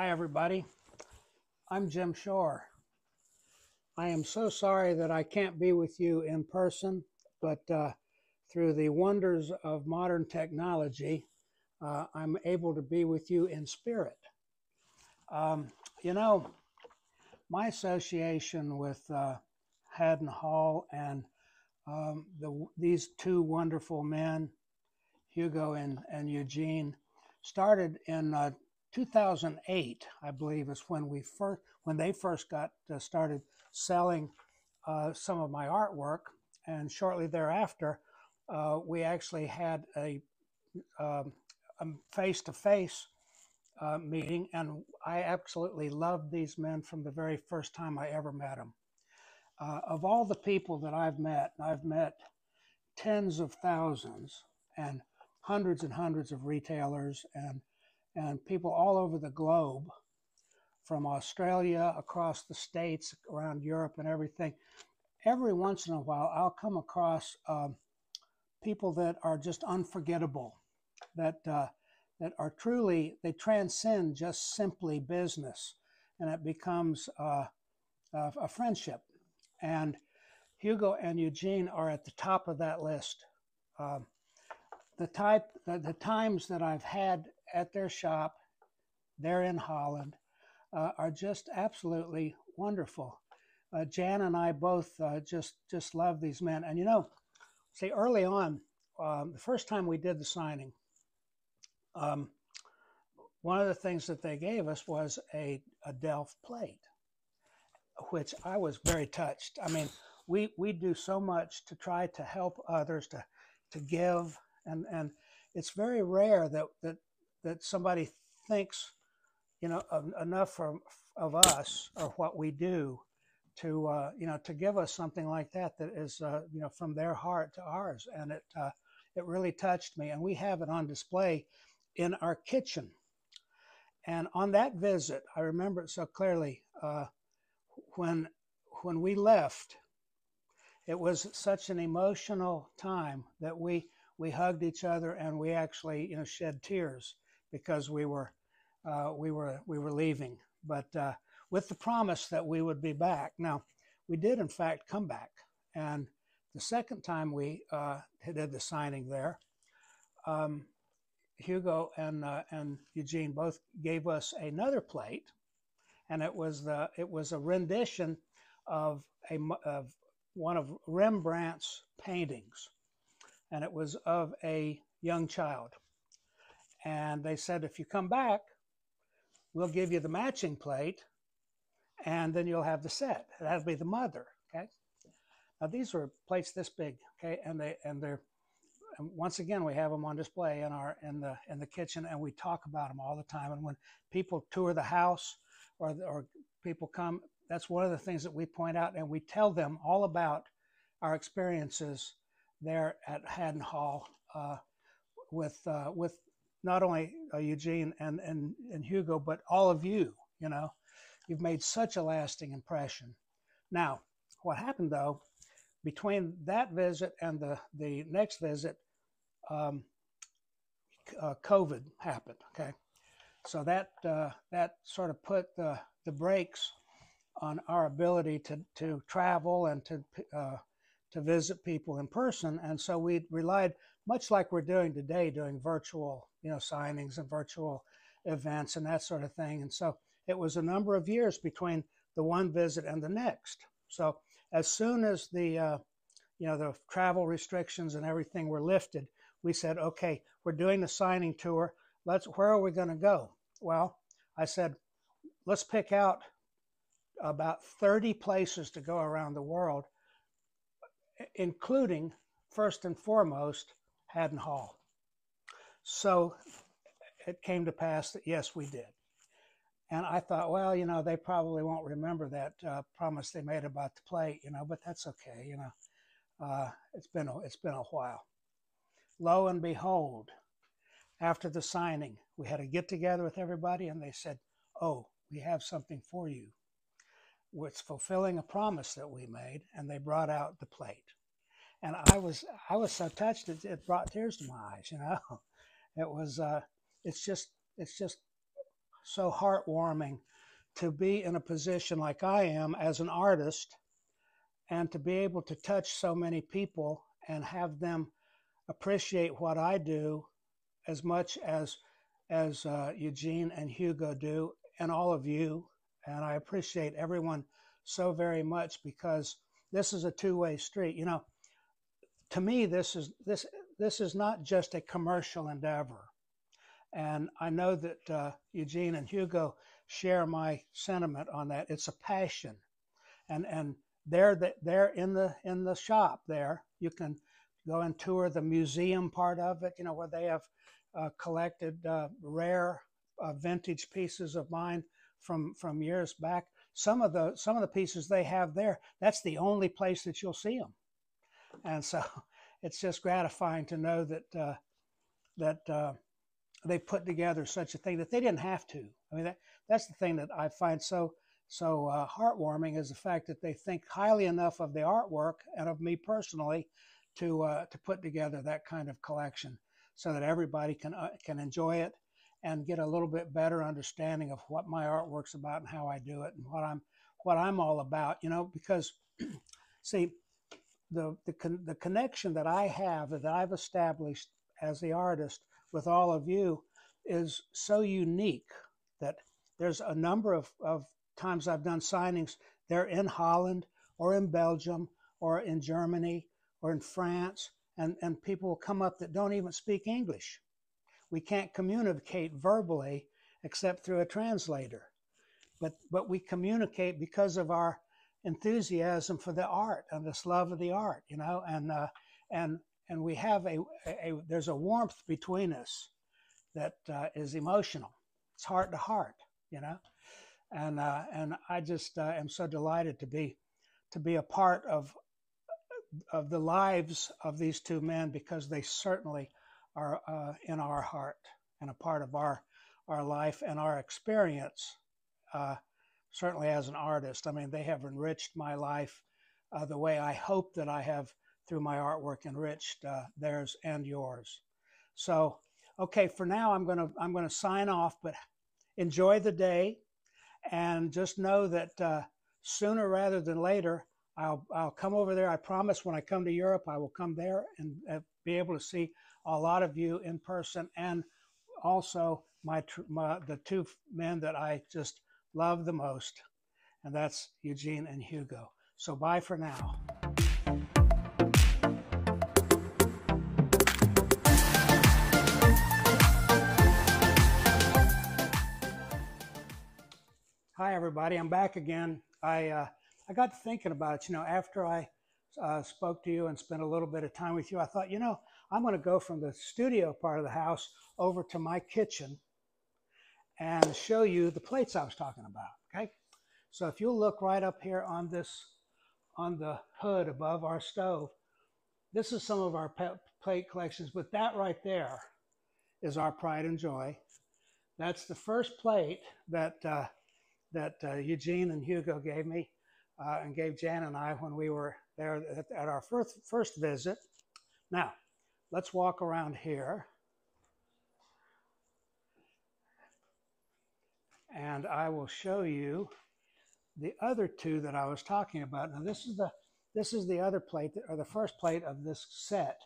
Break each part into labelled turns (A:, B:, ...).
A: Hi, everybody. I'm Jim Shore. I am so sorry that I can't be with you in person, but through the wonders of modern technology, I'm able to be with you in spirit. Um, you know, my association with HaddonHall and these two wonderful men, Hugo and Eugene, started in 2008, I believe, is when they first got started selling some of my artwork, and shortly thereafter, we actually had um, a face-to-face meeting, and I absolutely loved these men from the very first time I ever met them. Of all the people that I've met tens of thousands and hundreds of retailers and people all over the globe, from Australia, across the states, around Europe and everything. Every once in a while, I'll come across people that are just unforgettable, that are truly, they transcend just simply business, and it becomes a friendship. And Hugo and Eugene are at the top of that list. Um, the times that I've had at their shop there in Holland are just absolutely wonderful. Jan and I both just love these men. And see, early on, the first time we did the signing, um, one of the things that they gave us was a Delft plate, which I was very touched. I mean, we do so much to try to help others, to give, and it's very rare that somebody thinks enough of us or what we do to to give us something like that is from their heart to ours, and it really touched me. And we have it on display in our kitchen. And on that visit, I remember it so clearly. When we left, it was such an emotional time that we hugged each other, and we actually shed tears because we were leaving, but with the promise that we would be back. Now, we did in fact come back, and the second time we did the signing there, Hugo and Eugene both gave us another plate, and it was a rendition of one of Rembrandt's paintings, and it was of a young child. And they said, if you come back, we'll give you the matching plate, and then you'll have the set. That'll be the mother. Okay. Now these were plates this big. Okay, and once again, we have them on display in the kitchen, and we talk about them all the time. And when people tour the house or people come, that's one of the things that we point out, and we tell them all about our experiences there at HaddonHall with not only Eugene and Hugo, but all of you. You've made such a lasting impression. Now, what happened though, between that visit and the next visit, COVID happened. Okay, so that sort of put the brakes on our ability to travel and to visit people in person, and so we relied, much like we're doing today, doing virtual signings and virtual events and that sort of thing. And so it was a number of years between the one visit and the next. So as soon as the travel restrictions and everything were lifted, we said, okay, we're doing the signing tour. Where are we going to go? Well, I said, let's pick out about 30 places to go around the world, including, first and foremost, HaddonHall. So it came to pass that yes, we did. And I thought, well, they probably won't remember that promise they made about the plate, but that's okay. It's been a while. Lo and behold, after the signing, we had a get together with everybody, and they said, oh, we have something for you. It's fulfilling a promise that we made, and they brought out the plate. And I was so touched, it brought tears to my eyes. It was it's just so heartwarming to be in a position like I am as an artist and to be able to touch so many people and have them appreciate what I do as much as Eugene and Hugo do, and all of you. And I appreciate everyone so very much, because this is a two-way street. You know, to me, this is not just a commercial endeavor. And I know that Eugene and Hugo share my sentiment on that. It's a passion, and they're in the shop there. You can go and tour the museum part of it, you know, where they have collected rare vintage pieces of mine from years back. Some of the pieces they have there, that's the only place that you'll see them. And so it's just gratifying to know that they put together such a thing that they didn't have to. I mean, that's the thing that I find so heartwarming, is the fact that they think highly enough of the artwork and of me personally to put together that kind of collection, so that everybody can enjoy it and get a little bit better understanding of what my artwork's about and how I do it and what I'm all about. You know, because see, the connection that I have, that I've established as the artist with all of you, is so unique that there's a number of times I've done signings. They're in Holland or in Belgium or in Germany or in France, and people will come up that don't even speak English. We can't communicate verbally except through a translator, but we communicate because of our enthusiasm for the art and this love of the art, you know, and we have there's a warmth between us that is emotional. It's heart to heart, you know, and I just am so delighted to be a part of the lives of these two men, because they certainly are in our heart and a part of our life and our experience. Certainly as an artist, I mean, they have enriched my life the way I hope that I have, through my artwork, enriched theirs and yours. So, okay, for now I'm gonna sign off, but enjoy the day, and just know that sooner rather than later, I'll come over there. I promise, when I come to Europe, I will come there and be able to see a lot of you in person, and also the two men that I just love the most, and that's Eugene and Hugo. So bye for now. Hi everybody, I'm back again. I got to thinking about it. You know, after I spoke to you and spent a little bit of time with you, I thought, you know, I'm going to go from the studio part of the house over to my kitchen and show you the plates I was talking about. Okay, so if you'll look right up here on the hood above our stove, this is some of our plate collections, but that right there is our pride and joy. That's the first plate that Eugene and Hugo gave me and gave Jan and I when we were there at our first visit. Now, let's walk around here. And I will show you the other two that I was talking about. Now, this is the other plate, or the first plate of this set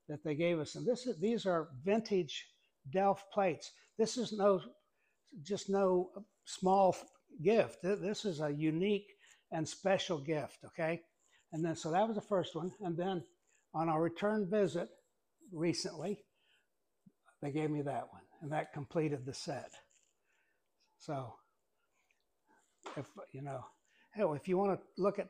A: that they gave us. And these are vintage Delft plates. This is just no small gift. This is a unique and special gift, okay? And then, so that was the first one. And then on our return visit recently, they gave me that one, and that completed the set. So, if you know, hell, if you want to look at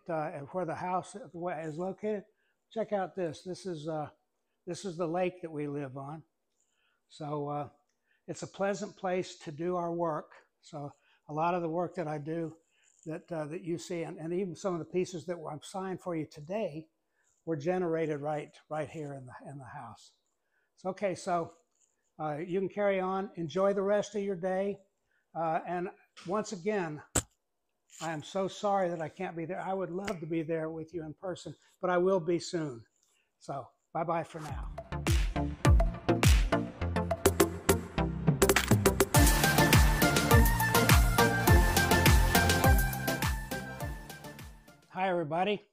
A: where the house is located, check out this. This is the lake that we live on. So it's a pleasant place to do our work. So a lot of the work that I do, that you see, and even some of the pieces that I'm signed for you today, were generated right here in the house. So okay, so you can carry on. Enjoy the rest of your day. And once again, I am so sorry that I can't be there. I would love to be there with you in person, but I will be soon. So bye-bye for now. Hi, everybody.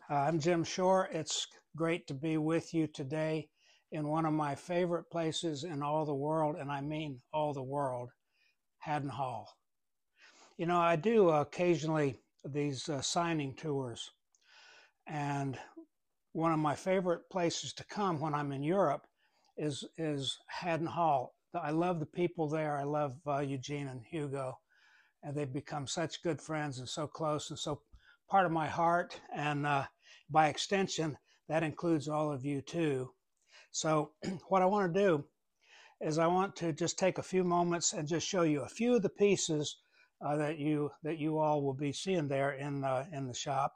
A: I'm Jim Shore. It's great to be with you today in one of my favorite places in all the world, and I mean all the world, HaddonHall. You know, I do occasionally these signing tours, and one of my favorite places to come when I'm in Europe is HaddonHall. I love the people there. I love Eugene and Hugo, and they've become such good friends and so close and so part of my heart. And by extension, that includes all of you too. So what I want to do is I want to just take a few moments and just show you a few of the pieces that you all will be seeing there in the shop.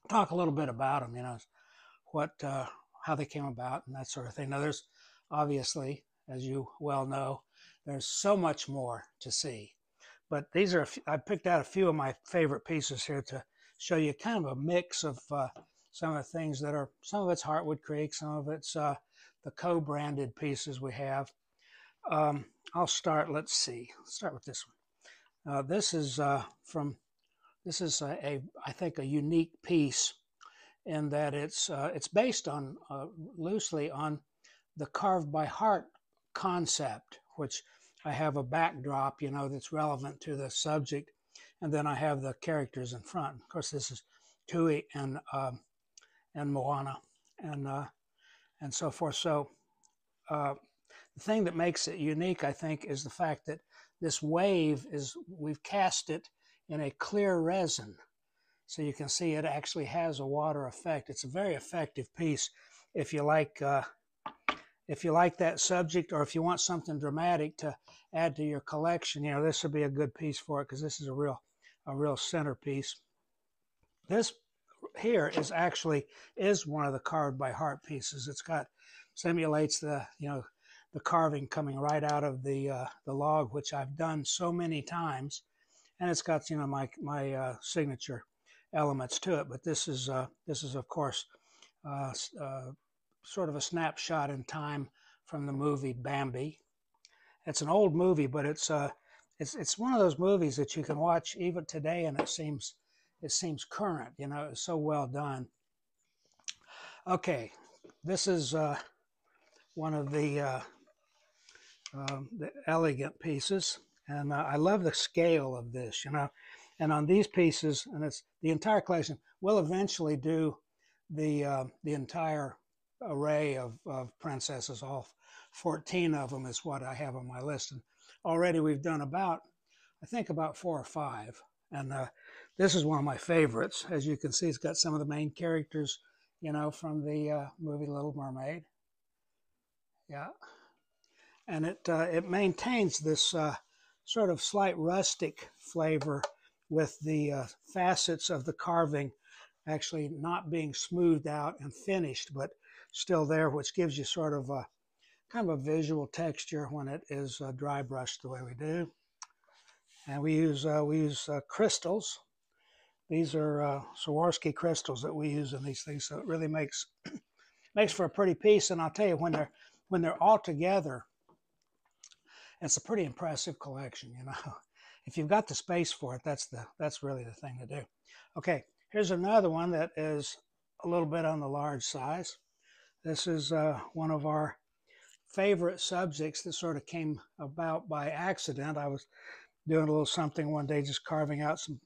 A: Talk a little bit about them, you know, what how they came about and that sort of thing. Now, there's obviously, as you well know, there's so much more to see. But these are, I picked out a few of my favorite pieces here to show you kind of a mix of some of the things that are, some of it's Heartwood Creek, some of it's the co-branded pieces we have. I'll start, let's start with this one. This is I think, a unique piece in that it's based on, loosely on the carved by heart concept, which I have a backdrop, you know, that's relevant to the subject, and then I have the characters in front. Of course, this is Tui and Moana, and so forth. So the thing that makes it unique, I think, is the fact that this wave we've cast it in a clear resin, so you can see it actually has a water effect. It's a very effective piece if you like. If you like that subject, or if you want something dramatic to add to your collection, you know, this would be a good piece for it, because this is a real centerpiece. This here is one of the carved by heart pieces. It's got, simulates the, you know, the carving coming right out of the log, which I've done so many times, and it's got, you know, my signature elements to it. But this is of course sort of a snapshot in time from the movie Bambi. It's an old movie, but it's one of those movies that you can watch even today, and it seems current. You know, it's so well done. Okay, this is one of the elegant pieces, and I love the scale of this. You know, and on these pieces, and it's the entire collection. We'll eventually do the entire array of princesses. All 14 of them is what I have on my list, and already we've done about 4 or 5, and this is one of my favorites. As you can see, it's got some of the main characters, you know, from the movie Little Mermaid. Yeah, and it maintains this sort of slight rustic flavor with the facets of the carving actually not being smoothed out and finished, but still there, which gives you sort of a kind of a visual texture when it is dry brushed the way we do. And we use crystals. These are Swarovski crystals that we use in these things, so it really makes for a pretty piece. And I'll tell you, when they're all together, it's a pretty impressive collection. You know, if you've got the space for it, that's really the thing to do. Okay, here's another one that is a little bit on the large size. This is one of our favorite subjects that sort of came about by accident. I was doing a little something one day, just carving out some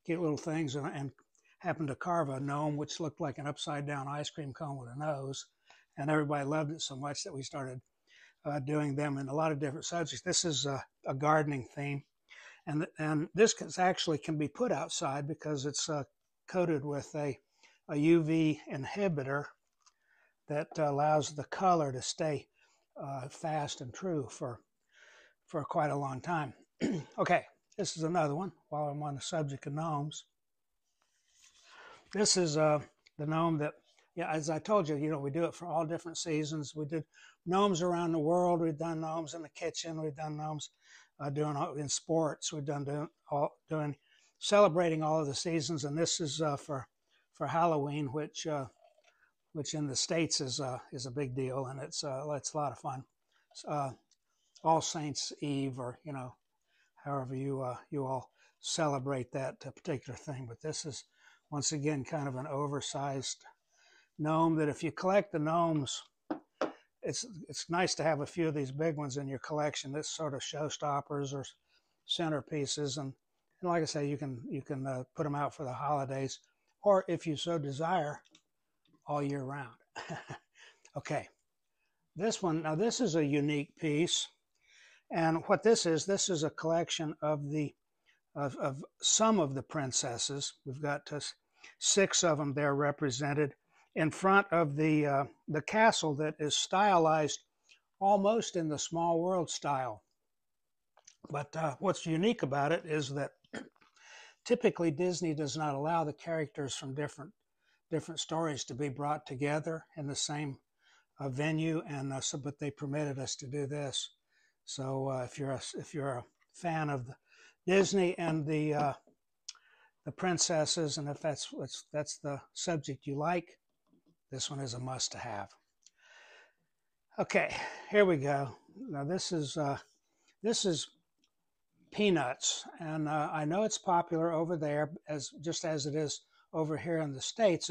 A: cute little things, and happened to carve a gnome which looked like an upside down ice cream cone with a nose, and everybody loved it so much that we started doing them in a lot of different subjects. This is a gardening theme, and this actually can be put outside because it's coated with a UV inhibitor that allows the color to stay fast and true for quite a long time. Okay, this is another one while I'm on the subject of gnomes. This is the gnome that, yeah, as I told you, you know, we do it for all different seasons. We did gnomes around the world. We've done gnomes in the kitchen. We've done gnomes doing in sports. We've done celebrating all of the seasons. And this is for Halloween, which in the States is a big deal, and it's a lot of fun. All Saints Eve, or, you know, however you all celebrate that particular thing. But this is, once again, kind of an oversized gnome that if you collect the gnomes, it's nice to have a few of these big ones in your collection. This sort of showstoppers or centerpieces, and like I say, you can put them out for the holidays, or if you so desire, all year round. Okay, this one, now this is a unique piece, and what this is a collection of the of some of the princesses. We've got 6 of them there represented in front of the castle that is stylized almost in the Small World style. But what's unique about it is that typically Disney does not allow the characters from different stories to be brought together in the same venue, and but they permitted us to do this. So if you're a fan of Disney and the princesses, and if that's the subject you like, this one is a must-have. Okay, here we go. Now this is Peanuts, and I know it's popular over there just as it is over here in the States.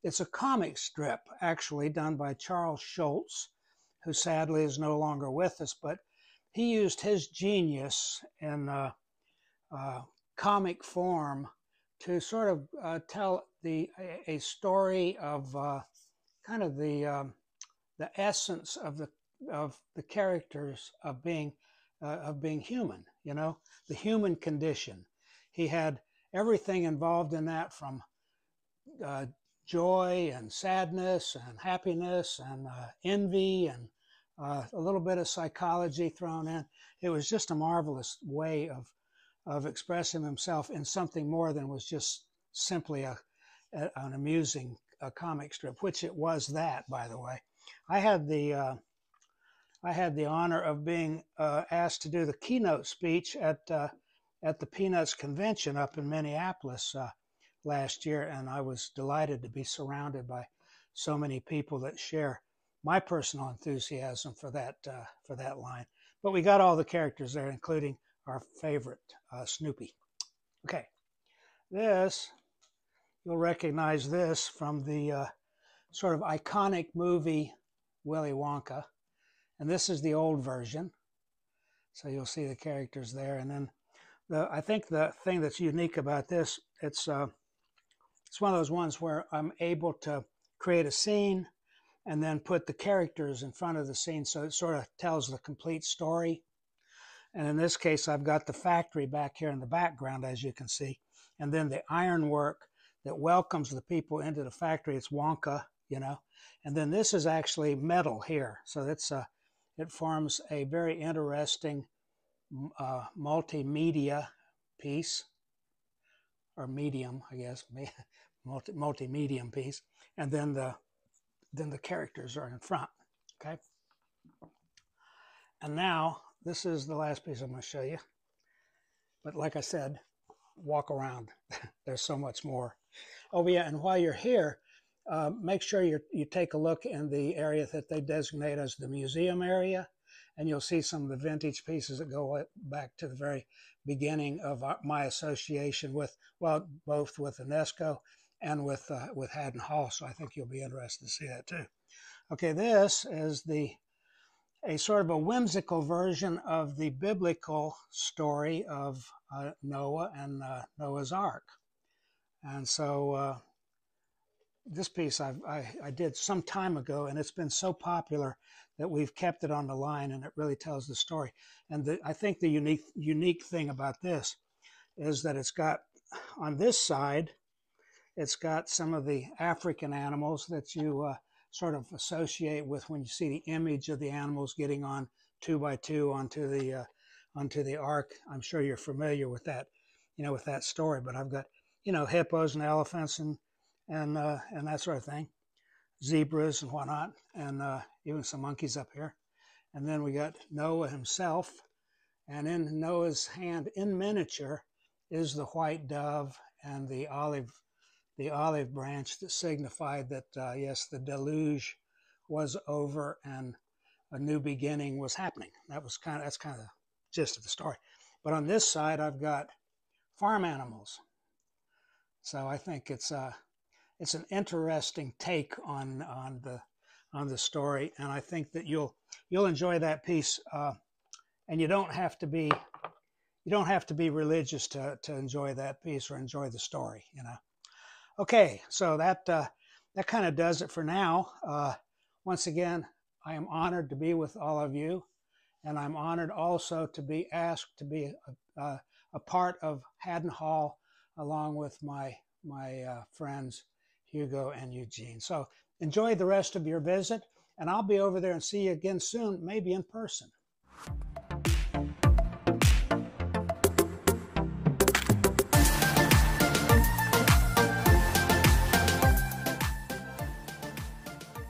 A: It's a comic strip actually done by Charles Schulz, who sadly is no longer with us, but he used his genius in comic form to sort of tell a story of kind of the essence of the characters of being human, you know, the human condition. He had everything involved in that, from joy and sadness and happiness and envy and a little bit of psychology thrown in. It was just a marvelous way of expressing himself in something more than was just simply an amusing comic strip, which it was that, by the way. I had the honor of being asked to do the keynote speech at the Peanuts convention up in Minneapolis last year, and I was delighted to be surrounded by so many people that share my personal enthusiasm for that line. But we got all the characters there, including our favorite Snoopy. Okay, you'll recognize this from the sort of iconic movie Willy Wonka. And this is the old version. So you'll see the characters there. And then I think the thing that's unique about this, it's one of those ones where I'm able to create a scene and then put the characters in front of the scene, so it sort of tells the complete story. And in this case, I've got the factory back here in the background, as you can see. And then the ironwork that welcomes the people into the factory. It's Wonka, you know. And then this is actually metal here. So it forms a very interesting multimedia piece, or medium, I guess, multi-medium piece. And then the characters are in front, okay? And now, this is the last piece I'm going to show you. But like I said, walk around. There's so much more. Oh yeah, and while you're here, make sure you take a look in the area that they designate as the museum area, and you'll see some of the vintage pieces that go back to the very beginning of my association with, well, both with UNESCO and with HaddonHall. So I think you'll be interested to see that too. Okay, this is a sort of a whimsical version of the biblical story of Noah and Noah's Ark. And so this piece I did some time ago, and it's been so popular that we've kept it on the line, and it really tells the story. And I think the unique thing about this is that it's got, on this side, it's got some of the African animals that you sort of associate with when you see the image of the animals getting on 2 by 2 onto the ark. I'm sure you're familiar with that, you know, with that story. But I've got, you know, hippos and elephants and that sort of thing, zebras and whatnot, and even some monkeys up here. And then we got Noah himself, and in Noah's hand, in miniature, is the white dove and the olive branch that signified that yes, the deluge was over and a new beginning was happening. That's kind of the gist of the story. But on this side, I've got farm animals. So I think it's an interesting take on the story, and I think that you'll enjoy that piece. And you don't have to be religious to enjoy that piece or enjoy the story. You know. Okay, so that kind of does it for now. Once again, I am honored to be with all of you, and I'm honored also to be asked to be a part of HaddonHall along with my friends Hugo and Eugene. So enjoy the rest of your visit, and I'll be over there and see you again soon, maybe in person.